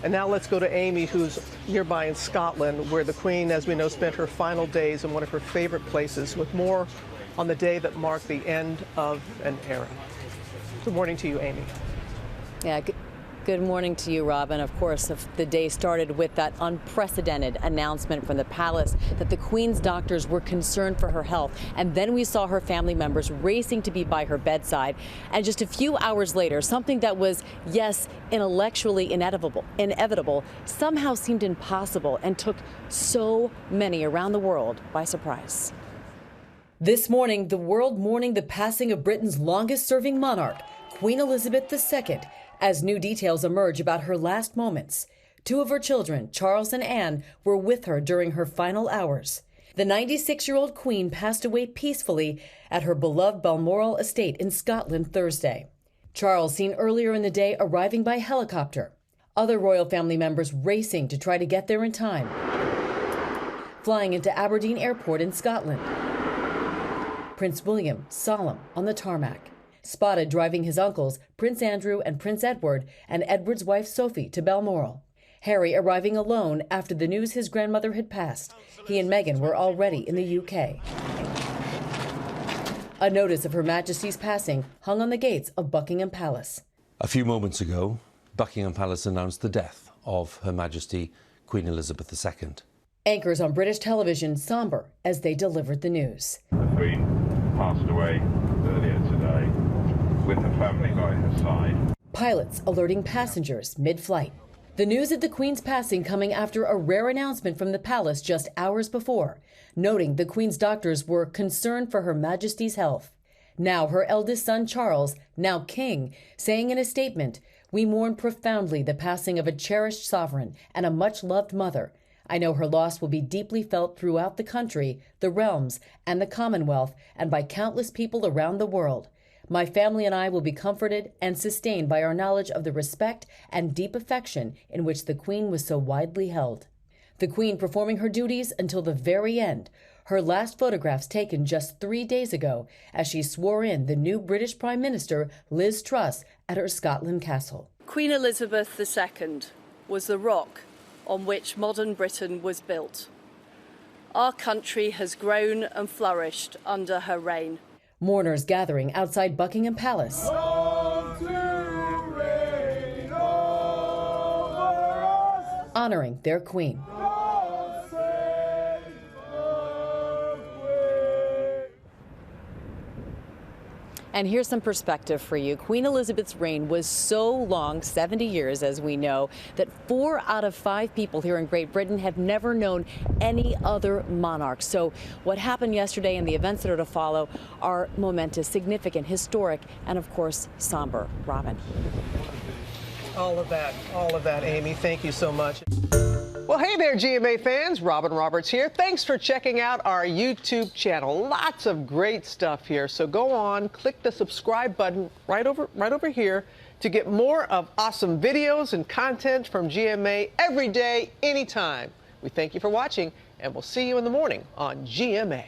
And now let's go to Amy, who's nearby in Scotland, where the Queen, as we know, spent her final days in one of her favorite places, with more on the day that marked the end of an era. Good morning to you, Amy. Yeah, good morning to you, Robin. Of course, the day started with that unprecedented announcement from the palace that the Queen's doctors were concerned for her health. And then we saw her family members racing to be by her bedside. And just a few hours later, something that was, yes, intellectually inevitable, somehow seemed impossible and took so many around the world by surprise. This morning, the world mourning the passing of Britain's longest-serving monarch, Queen Elizabeth II, as new details emerge about her last moments. Two of her children, Charles and Anne, were with her during her final hours. The 96-year-old Queen passed away peacefully at her beloved Balmoral estate in Scotland Thursday. Charles seen earlier in the day arriving by helicopter. Other royal family members racing to try to get there in time. Flying into Aberdeen Airport in Scotland. Prince William, solemn on the tarmac. Spotted driving his uncles, Prince Andrew and Prince Edward, and Edward's wife Sophie to Balmoral. Harry arriving alone after the news his grandmother had passed. He and Meghan were already in the UK. A notice of Her Majesty's passing hung on the gates of Buckingham Palace. A few moments ago, Buckingham Palace announced the death of Her Majesty Queen Elizabeth II. Anchors on British television somber as they delivered the news. The Queen passed away earlier today, with her family by her side. Pilots alerting passengers mid-flight. The news of the Queen's passing coming after a rare announcement from the palace just hours before, noting the Queen's doctors were concerned for Her Majesty's health. Now her eldest son Charles, now King, saying in a statement, "We mourn profoundly the passing of a cherished sovereign and a much-loved mother. I know her loss will be deeply felt throughout the country, the realms, and the Commonwealth, and by countless people around the world. My family and I will be comforted and sustained by our knowledge of the respect and deep affection in which the Queen was so widely held." The Queen performing her duties until the very end, her last photographs taken just 3 days ago as she swore in the new British Prime Minister, Liz Truss, at her Scotland castle. Queen Elizabeth II was the rock on which modern Britain was built. Our country has grown and flourished under her reign. Mourners gathering outside Buckingham Palace. Honoring their Queen. And here's some perspective for you. Queen Elizabeth's reign was so long, 70 years as we know, that 4 out of 5 people here in Great Britain have never known any other monarch. So what happened yesterday and the events that are to follow are momentous, significant, historic, and of course, somber. Robin. All of that, Amy. Thank you so much. Well, hey there, GMA fans. Robin Roberts here. Thanks for checking out our YouTube channel. Lots of great stuff here. So go on, click the subscribe button right over here to get more of awesome videos and content from GMA every day, anytime. We thank you for watching, and we'll see you in the morning on GMA.